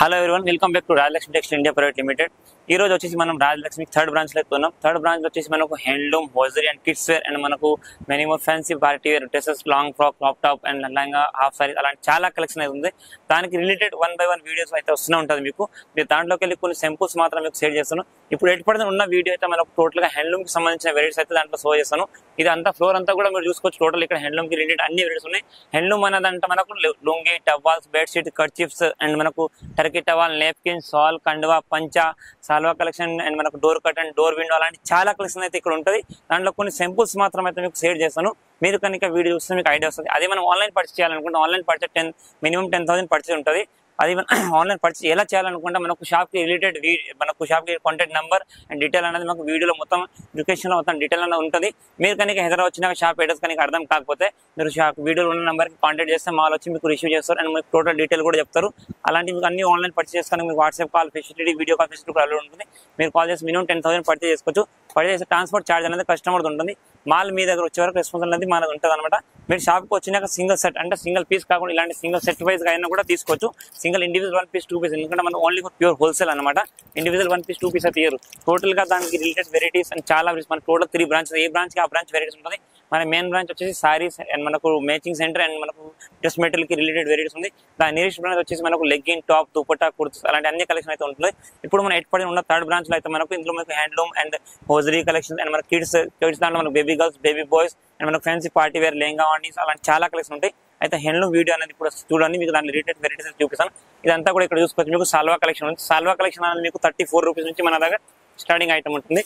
Hello everyone, welcome back to Rajalakshmi textile India private limited. ఈ రోజు వచ్చేసి మనం రాజలక్ష్మి థర్డ్ బ్రాంచ్ లో ఉన్నాం. థర్డ్ బ్రాంచ్ వచ్చేసి మనకు handloom, hosiery and kids wear and మనకు minimum fancy party wear dresses, long frock, crop top and లంగా, హాఫ్ సారీ అలాంటి చాలా కలెక్షన్ అయితే ఉంది. దానికి రిలేటెడ్ 1 by 1 వీడియోస్ అయితే వస్తూనే ఉంటుంది మీకు. మీరు దాంట్లోకి వెళ్ళి కొన్ని సింపుల్స్ మాత్రం మీకు షేర్ చేస్తాను. ఇప్పుడు 8% ఉన్న వీడియో అయితే మనకు టోటల్ గా హ్యాండ్లూమ్ కి సంబంధించిన వెరైటీస్ అయితే దాంట్లో షో చేస్తాను. ఇది అంతా ఫ్లోర్ అంతా కూడా మీరు చూసుకోవచ్చు. టోటల్ ఇక్కడ హ్యాండ్లూమ్ కి రిలేటెడ్ అన్ని వెరైటీస్ ఉన్నాయి. హ్యాండ్లూమ్ అన్నదంటే మనకు lungi, towels, bedsheet, kerchiefs and మనకు టర్కీ టవాల్, నేప్కిన్, సాల్, కండువా, పంచా, సాల్వా కలెక్షన్ అండ్ మనకు డోర్ కర్టన్, డోర్ విండో అలాంటి చాలా కలెక్షన్ అయితే ఇక్కడ ఉంటుంది. దాంట్లో కొన్ని సింపుల్స్ మాత్రం అయితే మీకు షేర్ చేస్తాను. మీరు కనుక వీడియో చూస్తే మీకు ఐడియా వస్తుంది. అదే మనం ఆన్లైన్ పర్చేస్ చేయాలనుకుంటే ఆన్లైన్ పర్చేస్ మినిమం 10,000 పర్చేస్ ఉంటుంది. అది ఆన్లైన్ పర్చేస్ ఎలా చేయాలనుకుంటే మనకు షాప్ కి రిలేటెడ్ మనకు షాప్ కి కాంటాక్ట్ నెంబర్ అండ్ డీటెయిల్ అనేది మనకు వీడియోలో మొత్తం లొకేషన్ లో మొత్తం డీటెయిల్ అనేది ఉంటుంది. మీరు కనుక హైదరాబాద్ వచ్చిన షాప్ అడ్రస్ కనుక అర్థం కాకపోతే మీరు షాప్ వీడియోలో ఉన్న నెంబర్ కి కాంటాక్ట్ చేస్తే మాల్ వచ్చి మీకు రిసీవ్ చేస్తారు అండ్ మీకు టోటల్ డీటెయిల్ కూడా చెప్తారు. అలాంటి మీకు అన్ని ఆన్లైన్ పర్చేస్ చేసుకోవడానికి మీకు WhatsApp call facility, video call facility కూడా ఉంటుంది. మీరు కాల్ చేసి మినిమం 10,000 పర్చేస్ చేసుకోవచ్చు. పర్చేస్ చేసే ట్రాన్స్పోర్ట్ ఛార్జ్ అనేది కస్టమర్ ఉంటుంది. మాల్ మీ దగ్గర వచ్చే వరకు రెస్పాన్స్ అనేది మనది ఉంటుంది అనమాట. మీరు షాప్కి వచ్చినాక సింగిల్ సెట్ అంటే సింగిల్ పీస్ కాకుండా ఇలాంటి సింగిల్ సెట్ వైజ్ గా అయినా కూడా తీసుకోవచ్చు. సింగిల్ ఇండివిజువల్ 1 పీస్ 2 పీస్, ఎందుకంటే మనం ఓన్లీ ప్యూర్ హోల్సేల్ అనమాట. ఇండివిజువల్ 1 పీస్ 2 పీస్ అయితే ఇయర్. టోటల్ గా దానికి రిలేటెడ్ వెరైటీస్ అండ్ చాలా మన టోటల్ 3 బ్రాంచెస్. ఏ బ్రాంచ్ కి ఆ బ్రాంచ్ వెరైటీస్ ఉంటుంది. మన మెయిన్ బ్రాంచ్ వచ్చేసి సారీస్ అండ్ మనకు మేచింగ్ సెంటర్ అండ్ మనకు డ్రెస్ మెటీరియల్ కి రిలేటెడ్ వెరైటీస్ ఉంది. దాని నియరెస్ట్ బ్రాంచ్ వచ్చేసి మనకు లెగ్గిన్, టాప్, దుపట్టా, కుర్తీస్ అలాంటి అన్ని కలెక్షన్ అయితే ఉంటుంది. ఇప్పుడు మన 8% ఉన్న థర్డ్ బ్రాంచ్ లో అయితే మనకు ఇందులో మనకు handloom and hosiery collection and మన కిడ్స్ దాంట్లో మనకు baby girls, baby boys and మనకు ఫ్యాన్సీ పార్టీ వేర్, లెహంగా, వాణీస్ అలాంటి చాలా కలెక్షన్ ఉంటాయి. అయితే హ్యాండ్లూమ్ వీడియో అనేది ఇప్పుడు చూడండి, మీకు దాని రిలేటెడ్ వెరైటీస్ చూపిస్తాను. ఇదంతా కూడా ఇక్కడ చూసుకోవచ్చు. మీకు సాల్వా కలెక్షన్ ఉంది. సాల్వా కలెక్షన్ అనేది మీకు 34 రూపీస్ నుంచి మన దగ్గర స్టార్టింగ్ ఐటమ్ ఉంటుంది.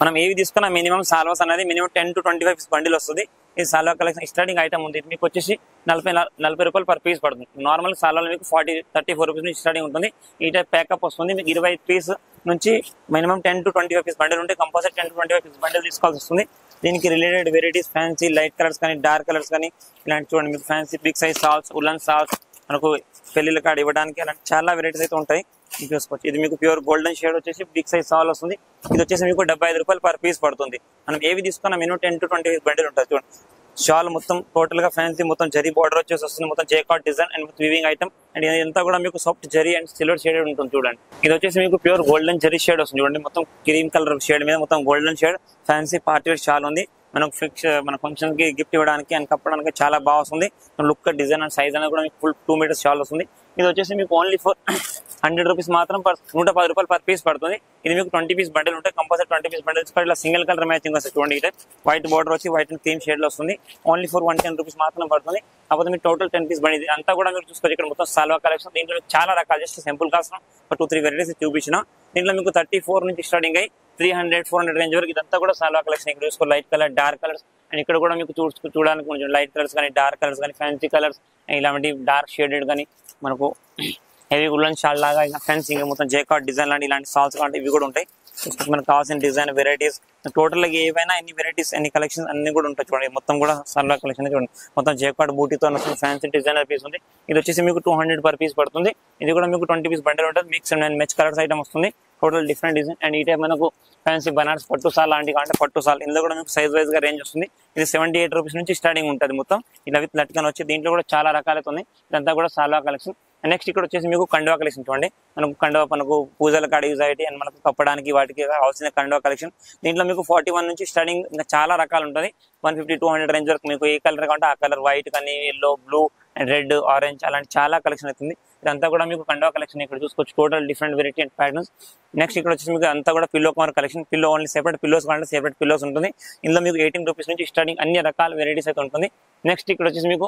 మనం ఏవి తీసుకున్నా మినిమం సాల్వాస్ అనేది మినిమం 10 to 25 పీస్ బండిల్ వస్తుంది. ఈ సాల్వా కలెక్షన్ స్టార్టింగ్ ఐటమ్ ఉంది. మీకు వచ్చేసి 40 రూపాయలు పర్ పీస్ పడుతుంది. నార్మల్ సాల్వాలో మీకు 34 రూపీస్ నుంచి స్టార్టింగ్ ఉంటుంది. ఈ టైప్ ప్యాకప్ వస్తుంది. మీకు 20 పీస్ నుంచి మినిమం 10 to 25 పీస్ బండిల్ ఉంటే కంపల్సరీ 10 to 25 పీస్ బండిల్ తీసుకోవాల్సి వస్తుంది. దీనికి related varieties fancy light colours కానీ డార్క్ కలర్స్ కానీ ఇలాంటి చూడండి. మీకు fancy big size shawls, woollen shawls, మనకు పెళ్లిళ్ళ కాడ ఇవ్వడానికి అలాంటి చాలా వెరైటీస్ అయితే ఉంటాయి. చూసుకోవచ్చు. ఇది మీకు ప్యూర్ గోల్డెన్ షేడ్ వచ్చేసి బిగ్ సైజ్ సాల్ వస్తుంది. ఇది వచ్చేసి మీకు 75 రూపాయలు పర్ పీస్ పడుతుంది. మనం ఏవి తీసుకున్నా మినిమం 10 to 20 బండిల్ ఉంటుంది. చూడండి, షాల్ మొత్తం టోటల్ గా ఫ్యాన్సీ మొత్తం జరీ బార్డర్ వచ్చేసి వస్తుంది. మొత్తం జేకాట్ design and weaving item and ఇదంతా కూడా మీకు soft zari and silver shade ఉంటుంది. చూడండి, ఇది వచ్చేసి మీకు ప్యూర్ గోల్డెన్ జరీ షేడ్ వస్తుంది. చూడండి, మొత్తం క్రీమ్ కలర్ షేడ్ మీద మొత్తం golden shade fancy party wear shawl ఉంది. మనకు మన ఫంక్షన్ కి గిఫ్ట్ ఇవ్వడానికి అండ్ కప్పడానికి చాలా బాగా వస్తుంది. లుక్, డిజైన్ అండ్ సైజ్ అనేది కూడా మీకు ఫుల్ 2 మీటర్స్ షాల్ వస్తుంది. ఇది వచ్చేసి మీకు ఓన్లీ ఫర్ 100 రూపీస్ మాత్రం 110 రూపాయలు పర్ పీస్ పడుతుంది. ఇది మీకు 20 పీస్ బండిల్ ఉంటాయి. కంపల్సరీ 20 పీస్ బండిల్స్ ఇట్లా సింగిల్ కలర్ మ్యాచింగ్ వస్తుంది. చూడండి, ఇదే వైట్ బార్డర్ వచ్చి వైట్ అండ్ క్రీమ్ షేడ్ లో వస్తుంది. ఓన్లీ ఫర్ 110 రూపీస్ మాత్రం పడుతుంది. కాకపోతే మీకు టోటల్ 10 పీస్ బండి అంతా కూడా మీరు చూసుకోవచ్చు. ఇక్కడ మొత్తం సాల్వా కలెక్షన్. దీంట్లో చాలా రకాలు, జస్ట్ సింపుల్ కాస్ట్ 2-3 వెరైటీస్ చూపించిన. దీంట్లో మీకు 34 నుంచి స్టార్టింగ్ అయ్యి 300-400 రేంజ్ వరకు ఇదంతా కూడా సాల్వా కలెక్షన్. ఇక్కడ చూసుకో light colour, dark colours and ఇక్కడ కూడా మీకు చూడడానికి కొంచెం లైట్ కలర్స్ కానీ, డార్క్ కలర్స్ కానీ, ఫ్యాన్సీ కలర్స్ ఇలాంటి డార్క్ షేడెడ్ కానీ, మనకు హెవీ ఉల్లన్ షాల్ లాగా ఫ్యాన్సీ మొత్తం జేకాట్ డిజైన్ లాంటి ఇలాంటి సాల్స్ లాంటి ఇవి కూడా ఉంటాయి. మనకు కావాల్సిన డిజైన్ వెరైటీస్ టోటల్ గా ఏవైనా ఎన్ని వెరైటీస్ ఎన్ని కలెక్షన్స్ అన్ని కూడా ఉంటాయి. చూడండి, మొత్తం కూడా సాల్వా కలెక్షన్ చూడండి. మొత్తం జేకాట్ బూటీతో ఫ్యాన్సీ డిజైనర్ పీస్ ఉంది. ఇది వచ్చేసి మీకు 200 పర్ పీస్ పడుతుంది. ఇది కూడా మీకు 20 పీస్ బండిల్ ఉంటుంది. Mix and match colours item వస్తుంది. టోటల్ డిఫరెంట్ డిజైన్ అండ్ ఈ టైప్ మనకు ఫ్యాన్సీ బనారస్ పట్టు సాల్ లాంటి అంటే పట్టు సాల్. ఇందులో కూడా మీకు సైజ్ వైజ్ గా రేంజ్ వస్తుంది. ఇది 78 రూపీస్ నుంచి స్టార్టింగ్ ఉంటుంది. మొత్తం ఇలా విత్ లట్కన్ వచ్చి దీంట్లో కూడా చాలా రకాలైతే ఉన్నాయి. ఇదంతా కూడా సాల్వా కలెక్షన్. నెక్స్ట్ ఇక్కడ వచ్చేసి మీకు కండువా కలెక్షన్. చూడండి, మనకు కండువా మనకు పూజల కాడ యూజ్ అయ్యి అండ్ మనకు కప్పడానికి వాటికి కావాల్సిన కండువా కలెక్షన్. దీంట్లో మీకు 41 నుంచి స్టార్టింగ్ ఇంకా చాలా రకాలు ఉంటుంది. 150-200 రేంజ్ వరకు మీకు ఏ కలర్ కావాలంటే ఆ కలర్, వైట్ కానీ, yellow, blue and red, orange అలాంటి చాలా కలెక్షన్ అవుతుంది. ఇదంతా కూడా మీకు కండువా కలెక్షన్ ఇక్కడ చూసుకోవచ్చు. Total different variety and patterns. Next ఇక్కడ వచ్చేసి మీకు అంతా కూడా pillow cover collection. Pillow only separate pillows కావాలంటే సెపరేట్ పిల్లోస్ ఉంటుంది. ఇందులో మీకు 18 రూపీస్ నుంచి స్టార్టింగ్ అన్ని రకాల వెరైటీస్ అయితే ఉంటుంది. నెక్స్ట్ ఇక్కడ వచ్చేసి మీకు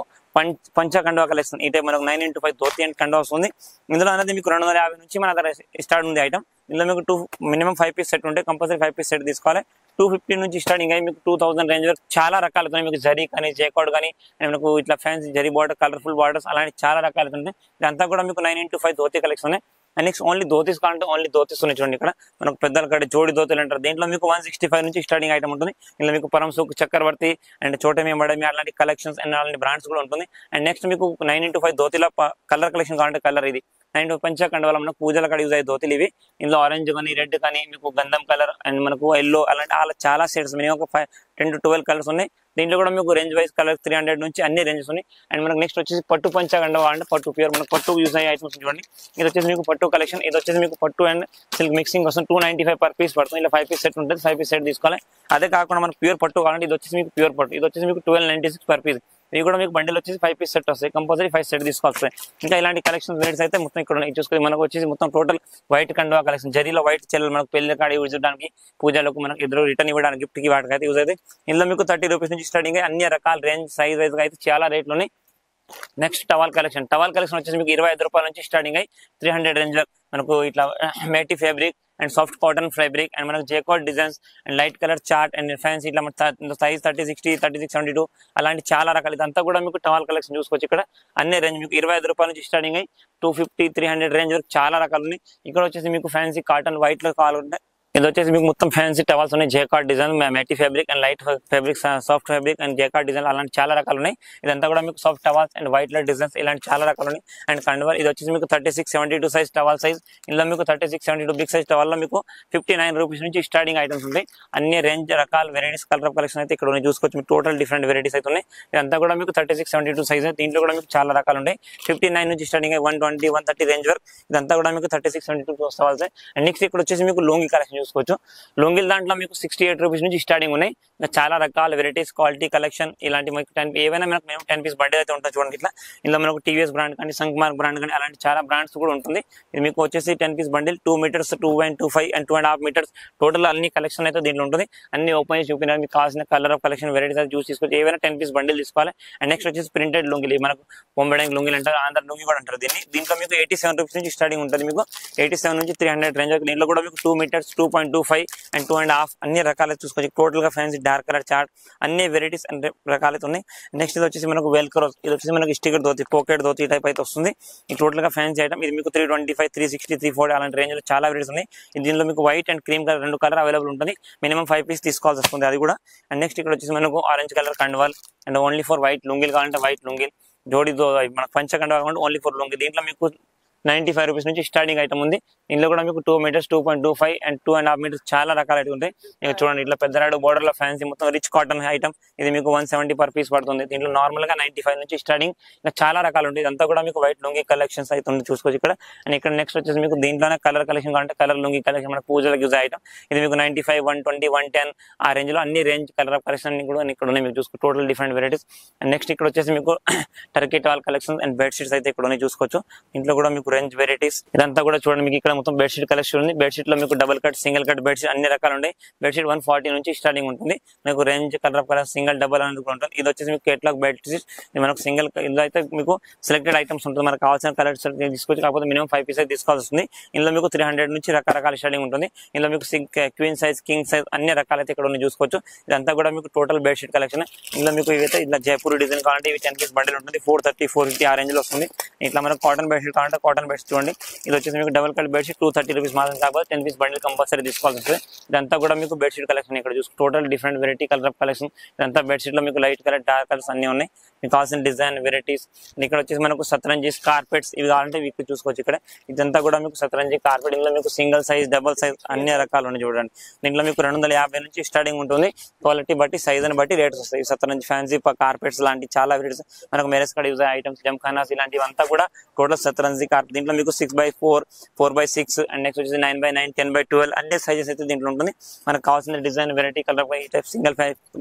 పంచ కండువా కలెక్షన్. ఈ టైప్ మనకు 9x5 ధోతి అండ్ కండువా వస్తుంది. ఇందులో అనేది మీకు 250 నుంచి మన దగ్గర స్టార్ట్ ఉంది ఐటమ్. ఇందులో మీకు మినిమం 5 పీస్ సెట్ ఉంటాయి. కంపల్సరీ 5 పీస్ సెట్ తీసుకోవాలి. 250 నుంచి స్టార్టింగ్ అయ్యి మీకు 2000 రేంజ్ వరకు చాలా రకాలు ఉన్నాయి. మీకు జరీ కానీ, జేకాట్ కానీ మనకు ఇట్లా fancy zari border, colourful borders అలాంటి చాలా రకాలు ఉన్నాయి. ఇదంతా కూడా మీకు 9x5 ధోతి కలెక్షన్ ఉన్నాయి. అండ్ నెక్స్ట్ ఓన్లీ ధోతీస్ కావాలంటే ఓన్లీ ధోతీస్ ఉన్నాయి. చూడండి, ఇక్కడ మనకు పెద్దల కాడ జోడి ధోతులు అంటారు. దీంట్లో మీకు 165 నుంచి స్టార్టింగ్ ఐటమ్ ఉంటుంది. ఇందులో మీకు పరంసుక్, చక్రవర్తి అండ్ చోటమి, మడమి అలాంటి కలెక్షన్స్ అండ్ అలాంటి బ్రాండ్స్ కూడా ఉంటుంది. అండ్ నెక్స్ట్ మీకు 9x5 ధోతిలో కలర్ కలెక్షన్ కావాలంటే కలర్ ఇది అండ్ పంచ కండవాల మనకు పూజల కాడ యూజ్ అయ్యే ధోతులు ఇవి. ఇందులో ఆరెంజ్ కానీ రెడ్ కానీ మీకు గంధం కలర్ అండ్ మనకు ఎల్లో అలాంటి అలా చాలా షేడ్స్ మినిమం ఒక 10 to 12 కలర్స్ ఉన్నాయి. దీంట్లో కూడా మీకు రేంజ్ వైజ్ కలర్ 300 నుంచి అన్ని రేంజెస్ ఉన్నాయి. అండ్ మనకు నెక్స్ట్ వచ్చేసి పట్టు పంచ కండవా అంటే పట్టు ప్యూర్ మనకు పట్టు యూజ్ అయ్యే ఐటమ్స్ చూడండి. ఇది వచ్చేసి మీకు పట్టు కలెక్షన్. ఇది వచ్చేసి మీకు పట్టు అండ్ సిల్క్ మిక్సింగ్ కోసం 295 per piece పడుతుంది. ఇలా 5 piece సెట్ ఉంటుంది. 5 piece సెట్ తీసుకోవాలి. అదే కాకుండా మనకు ప్యూర్ పట్టు కావాలంటే ఇది వచ్చేసి మీకు ప్యూర్ పట్టు. ఇది వచ్చేసి మీకు 1296 per piece. ఇవి కూడా మీకు బండిల్ వచ్చేసి 5 piece సెట్ వస్తాయి. కంపల్సరీ 5 సెట్ తీసుకోవాలి. ఇంకా ఇలాంటి కలెక్షన్ రేట్స్ అయితే మొత్తం ఇక్కడ చూసుకొని మనకు వచ్చేసి మొత్తం టోటల్ వైట్ కండవా కలెక్షన్ జరీలో వైట్ చెల్లెలు మనకు పెళ్లి కాడ యూజ్ చేయడానికి పూజలకు మనకు ఎదురు రిటర్న్ ఇవ్వడానికి గిఫ్ట్ కి వాటికి అయితే యూజ్ అయితే. ఇందులో మీకు 30 రూపీస్ నుంచి స్టార్టింగ్ అన్ని రకాల రేంజ్ సైజ్ వైజ్ అయితే చాలా రేట్లు ఉన్నాయి. నెక్స్ట్ టవల్ కలెక్షన్ వచ్చేసి మీకు 25 రూపాయల నుంచి స్టార్టింగ్ అయ్యి 300 రేంజ్ మనకు ఇట్లా మేటి fabric and soft cotton fabric and మనకు jacquard designs and light colour chart and fancy ఇట్లా సైజ్ 30, 60, 36, 72 అలాంటి చాలా రకాలు. ఇదంతా కూడా మీకు టవల్ కలెక్షన్ చూసుకోవచ్చు. ఇక్కడ అన్ని రేంజ్ మీకు 25 రూపాయల నుంచి స్టార్టింగ్ అయ్యి 250, 300 రేంజ్ వరకు చాలా రకాలు ఉన్నాయి. ఇక్కడ వచ్చేసి మీకు ఫ్యాన్సీ కాటన్ వైట్ లో కావాలంటే ఇది వచ్చేసి మీకు మొత్తం ఫ్యాన్సీ టవల్స్ ఉన్నాయి. జేకార్డ్ డిజైన్ మెటీ fabric and light fabric soft fabric and jacquard design అలాంటి చాలా రకాలు ఉన్నాయి. ఇదంతా కూడా మీకు soft towels and white light designs ఇలాంటి చాలా రకాలు ఉన్నాయి. అండ్ కండవల్ ఇది వచ్చేసి మీకు 36, 72 సైజ్ టవల్ సైజ్. ఇందులో మీకు 36, 72 బిగ్ సైజ్ టవల్ లో మీకు 59 రూపీస్ నుంచి స్టార్టింగ్ ఐటమ్స్ ఉంటాయి. అన్ని రేంజ్ రకాల వెరైటీస్ కలర్ ఆఫ్ కలెక్షన్ అయితే ఇక్కడ చూసుకోవచ్చు. మీకు టోటల్ డిఫరెంట్ వెరైటీస్ అయితే ఉన్నాయి. ఇదంతా కూడా మీకు 36, 72 సైజ్. దీంట్లో కూడా మీకు చాలా రకాలు ఉంటాయి. 59 నుంచి స్టార్టింగ్ 120, 130 రేంజ్ వరకు ఇదంతా కూడా మీకు 36, 72 టవల్స్. అండ్ నెక్స్ట్ ఇక్కడ వచ్చేసి మీకు లొంగి కలెక్షన్ చూసుకోవచ్చు. లొంగిల దాంట్లో మీకు 68 రూపీస్ నుంచి స్టార్టింగ్ ఉన్నాయి. చాలా రకాల వెరైటీస్ క్వాలిటీ కలెక్షన్ ఇలాంటి మీకు ఏవైనా మనకు మేము 10 piece బండి అయితే ఉంటుంది చూడండి. ఇట్లా ఇందులో మనకు టీవీఎస్ బ్రాండ్ కానీ సంక్మార్క్ బ్రాండ్ కానీ అలాంటి చాలా బ్రాండ్స్ కూడా ఉంటుంది. ఇది మీకు వచ్చేసి 10 piece bundle 2 meters, 2.25 and 2.5 meters total అన్ని కలెక్షన్ అయితే దీంట్లో ఉంటుంది. అన్ని ఓపెన్ చేసి చూపిన మీకు కావాల్సిన కలర్ ఆఫ్ కలెక్షన్ వెరైటీస్ అయితే చూసి తీసుకోవచ్చు. ఏవైనా 10 piece బండిల్ తీసుకోవాలి. అండ్ నెక్స్ట్ వచ్చేసి ప్రింటెడ్ లొంగిలు మనకు బొంబెడంగి లొంగిలు అంటారు, ఆంధ్ర లొంగి కూడా అంటారు దీన్ని. దీంట్లో మీకు 87 రూపీస్ నుంచి స్టార్టింగ్ ఉంటుంది. మీకు 87 నుంచి 300 రేంజ్ వరకు. దీంట్లో కూడా మీకు 2 meters, 2.25 and 2.5 అన్ని రకాలు చూసుకోవచ్చు. టోటల్ గా ఫ్యాన్సీ డార్క్ కలర్ చార్ట్ అన్ని వెరైటీస్ అండ్ రకాలైతే ఉన్నాయి. నెక్స్ట్ ఇది వచ్చేసి మనకు వెల్క్రో. ఇది వచ్చేసి మనకు sticker dhoti, pocket dhoti type అయితే వస్తుంది. ఈ టోటల్ గా ఫ్యాన్సీ ఐటమ్. ఇది మీకు 325, 360, 340 అలాంటి రేంజ్ లో చాలా వెరైటీస్ ఉన్నాయి. దీనిలో మీకు white and cream colour 2 colour available ఉంటుంది. మినిమం 5 piece తీసుకోవాల్సి వస్తుంది అది కూడా. అండ్ నెక్స్ట్ ఇక్కడ వచ్చేసి మనకు ఆరెంజ్ కలర్ కండవాల్ అండ్ ఓన్లీ ఫర్ వైట్ లుంగిల్ కావాలంటే వైట్ లుంగిల్, జోడీ మన పంచ కండవాల్ కావాలంటే ఓన్లీ ఫర్ లుంగి. దీంట్లో మీకు 95 రూపీస్ నుంచి స్టార్టింగ్ ఐటమ్ ఉంది. ఇందులో కూడా మీకు 2 meters, 2.25 and 2.5 meters చాలా రకాలు అయితే ఉంటాయి. ఇక చూడండి ఇట్లా పెద్ద రాడు బోర్డర్ లో ఫ్యాన్సీ మొత్తం రిచ్ కాటన్ ఐటమ్. ఇది మీకు 170 per piece పడుతుంది. దీంట్లో నార్మల్ గా 95 నుంచి స్టార్టింగ్ ఇంకా చాలా రకాలు ఉంటాయి. ఇదంతా కూడా మీకు వైట్ లుంగి కలెక్షన్స్ అయితే ఉంది చూసుకోవచ్చు ఇక్కడ. అండ్ ఇక్కడ నెక్స్ట్ వచ్చేసి మీకు దీంట్లోనే కలర్ కలెక్షన్ కావాలంటే కలర్ లుంగి కలెక్షన్ మన పూజలకు యూజ్ ఐటమ్. ఇది మీకు 95, 120, 110 ఆ రేంజ్ లో అన్ని రేంజ్ కలర్ కలెక్షన్ కూడా ఇక్కడ ఉన్నాయి. మీకు చూసుకో total different varieties. And next ఇక్కడ వచ్చేసి మీకు Turkey towel collection and bed sheets అయితే ఇక్కడ ఉన్నాయి చూసుకోవచ్చు. ఇంట్లో కూడా మీకు రేంజ్ వెరైటీస్ ఇదంతా కూడా చూడండి. మీకు ఇక్కడ మొత్తం బెడ్షీట్ కలెక్షన్ ఉంది. బెడ్షీట్ లో మీకు double cut, single cut bedsheet అన్ని రకాలు ఉంటాయి. బెడ్షీట్ 140 నుంచి స్టార్టింగ్ ఉంటుంది. మీకు range colour of colour single double అనేది ఉంటుంది. ఇది వచ్చేసి మీకు కేటలాగ్ బెడ్షీట్. మనకు సింగిల్ ఇందులో అయితే మీకు సెలెక్టెడ్ ఐటమ్స్ ఉంటుంది. మనకు కావాల్సిన కలర్ తీసుకోవచ్చు. కాకపోతే మినిమం 5 pieces తీసుకోవాల్సి వస్తుంది. ఇందులో మీకు 300 నుంచి రకరకాల స్టార్టింగ్ ఉంటుంది. ఇందులో మీకు క్వీన్ సైజ్, కింగ్ సైజ్ అన్ని రకాలు అయితే ఇక్కడ చూసుకోవచ్చు. ఇదంతా కూడా మీకు టోటల్ బెడ్షీట్ కలెక్షన్. ఇందులో మీకు ఇవైతే ఇట్లా జైపూర్ డిజైన్ కావాలంటే ఇవి 10 piece బండిల్ ఉంటుంది. 430, 450 ఆ రేంజ్ లో వస్తుంది. ఇట్లా మనకు కాటన్ బెడ్షీట్ కావాలంటే కాటన్ బెడ్షీట్ చూడండి. ఇది వచ్చేసి మీకు డబుల్ కట్ బెడ్షీట్ 230 రూపీస్ మాత్రం. కాకపోతే 10 piece బండిల్ కంపల్సరీ తీసుకోవాల్సి వస్తుంది. ఇదంతా కూడా మీకు బెడ్షీట్ కలెక్షన్ ఇక్కడ చూసుకో. Total different variety colour of collection. ఇదంతా బెడ్షీట్ లో మీకు లైట్ కలర్, డార్క్ కలర్స్ అన్ని ఉన్నాయి. మీకు కావాల్సిన డిజైన్ వెరైటీస్. ఇక్కడ వచ్చేసి మనకు సతరంజీస్ కార్పెట్స్ ఇవి కావాలంటే వీక్ చూసుకోవచ్చు ఇక్కడ. ఇదంతా కూడా మీకు సతరంజీ కార్పెట్. ఇందులో మీకు సింగిల్ సైజ్, డబుల్ సైజ్ అన్ని రకాలు ఉన్నాయి చూడండి. దీంట్లో మీకు 250 నుంచి స్టార్టింగ్ ఉంటుంది. క్వాలిటీ బట్టి, సైజ్ అని బట్టి రేట్స్ వస్తాయి. సతరంజీ ఫ్యాన్సీ కార్పెట్స్ లాంటి చాలా వెరైటీస్ మనకు మెరెస్ కడ యూజ్ అయ్యే ఐటమ్స్, జంఖానాస్ ఇలాంటివి అంతా కూడా టోటల్ సతరంజీ కార్పెట్. దీంట్లో మీకు 6x4, 4x6 అండ్ నెక్స్ట్ వచ్చేసి 9x9, 10x12 అన్ని సైజెస్ అయితే దీంట్లో ఉంటుంది. మనకు కావాల్సిన design variety colour type single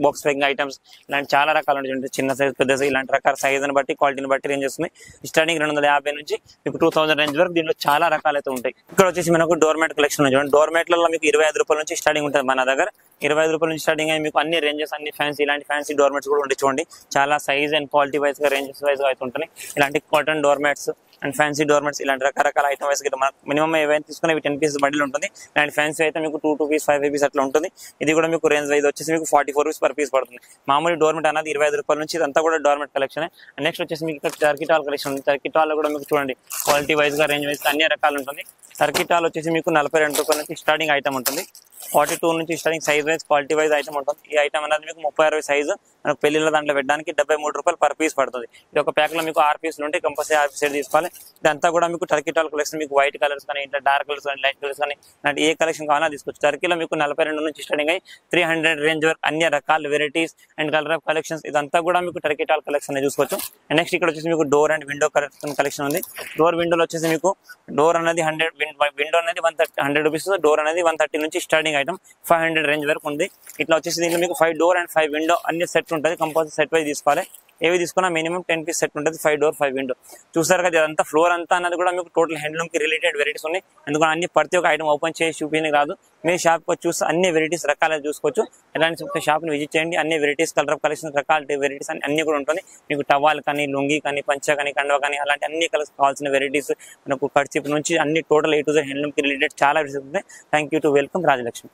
box packing items ఇలాంటి చాలా రకాలు ఉంటాయి. చిన్న సైజ్, పెద్ద సైజ్ ఇలాంటి రకాల సైజ్ అని బట్టి, క్వాలిటీని బట్టి రేంజ్ వస్తుంది. స్టార్టింగ్ 250 నుంచి మీకు 2000 రేంజ్ వరకు దీంట్లో చాలా రకాలు అయితే ఉంటాయి. ఇక్కడ వచ్చేసి మనకు డోర్ మ్యాట్ కలెక్షన్ చూడండి. డోర్ మ్యాట్లలో మీకు 25 రూపాయల నుంచి స్టార్టింగ్ ఉంటుంది మన దగ్గర. 25 రూపాయల నుంచి స్టార్టింగ్ అయ్యి మీకు అన్ని రేంజెస్, అన్ని ఫ్యాన్సీ ఇలాంటి ఫ్యాన్సీ డోర్ మ్యాట్స్ కూడా ఉంటాయి చూడండి. చాలా సైజ్ అండ్ క్వాలిటీ వైజ్ గా, రేంజెస్ వైజ్ గా అయితే ఉంటాయి. ఇలాంటి cotton door mats and fancy door mats ఇలాంటి రకరకాల ఐటమ్ వైజ్ మనకు మినిమం ఏవైనా తీసుకుని 10 pieces బండిల్ ఉంటుంది. ఇలాంటి ఫ్యాన్సీ అయితే మీకు 2 piece, 5 piece అట్లా ఉంటుంది. ఇది కూడా మీకు రేంజ్ వైజ్ వచ్చేసి మీకు 44 రూపీస్ per piece పడుతుంది. మామూలు డోర్ మ్యాట్ అనేది 25 రూపాయల నుంచి. ఇదంతా కూడా డోర్ మ్యాట్ కలెక్షన్. నెక్స్ట్ వచ్చేసి మీకు ఇక్కడ టర్కీ టాల్ కలెక్షన్ ఉంది. టర్కీ టాల్ కూడా మీకు చూడండి క్వాలిటీ వైజ్ గా, రేంజ్ వైజ్ గా అన్ని రకాలు ఉంటుంది. టర్కీ టాల్ వచ్చేసి మీకు 42 రూపాయల నుంచి స్టార్టింగ్ ఐటమ్ ఉంటుంది. 42 నుంచి starting size wise, quality wise item ఉంటుంది. ఈ ఐటమ్ అనేది మీకు 30-60 సైజ్ మనకు పెళ్లిళ్ళ దాంట్లో పెట్టడానికి 73 రూపాయలు పర్ పీస్ పడుతుంది. ఇది ఒక ప్యాక్ లో మీకు 6 పీసులు ఉంటాయి, కంపల్సరీ 6 పీస్ తీసుకోవాలి. ఇదంతా కూడా మీకు టర్కీ టాల్ కలెక్షన్, మీకు వైట్ కలర్స్ కానీ ఇట్లా డార్క్ కలర్స్ కానీ లైట్ కలర్స్ కానీ ఏ కలెక్షన్ కావాలో తీసుకోవచ్చు. టర్కీలో మీకు 42 నుంచి స్టార్టింగ్ అయ్యి 300 రేంజ్ వరకు అన్ని రకాల varieties and colour of collections ఇదంతా కూడా మీకు టర్కీ టాల్ కలెక్షన్ చూసుకోవచ్చు. అండ్ నెక్స్ట్ ఇక్కడ వచ్చేసి మీకు డోర్ అండ్ విండో కలెక్షన్ ఉంది. డోర్ విండోలో వచ్చేసి మీకు డోర్ అనేది 100, విండో అనేది 100 రూపీస్, డోర్ అనేది 130 నుంచి స్టార్టింగ్ ఐటమ్ 500 రేంజ్ వరకు ఉంది. ఇట్లా వచ్చేసి దీంట్లో మీకు 5 డోర్ అండ్ 5 విండో అన్ని సెట్ ఉంటుంది, కంపల్సరీ సెట్ వైజ్ తీసుకోవాలి. ఏవి తీసుకున్నా మినిమం 10 పీస్ సెట్ ఉంటుంది, 5 డోర్ 5 విండో. చూసారు కదా ఇదంతా ఫ్లోర్ అంతా అన్నది కూడా మీకు టోటల్ హ్యాండ్లూమ్ కి రిలేటెడ్ వెరైటీస్ ఉన్నాయి. ఎందుకంటే అన్ని ప్రతి ఒక్క ఐటమ్ ఓపెన్ చేసి చూపించడానికి రాదు, మీ షాప్ కి చూస్తే అన్ని వెరైటీస్ రకాలు చూసుకోవచ్చు. ఎలాంటి షాప్ ని విజిట్ చేయండి, అన్ని వెరైటీస్ కలర్ ఆఫ్ కలెక్షన్ రకాల వెరైటీస్ అన్ని కూడా ఉంటుంది. మీకు టవాల్ కానీ లుంగి కానీ పంచ కానీ కండవ కానీ అలాంటి అన్ని కలర్స్ కావాల్సిన వెరైటీస్ మనకు కర్చీప్ నుంచి అన్ని total A to Z handloom కి రిలేటెడ్ చాలా వెరైటీస్ ఉంటాయి. Thank you to welcome Rajalakshmi.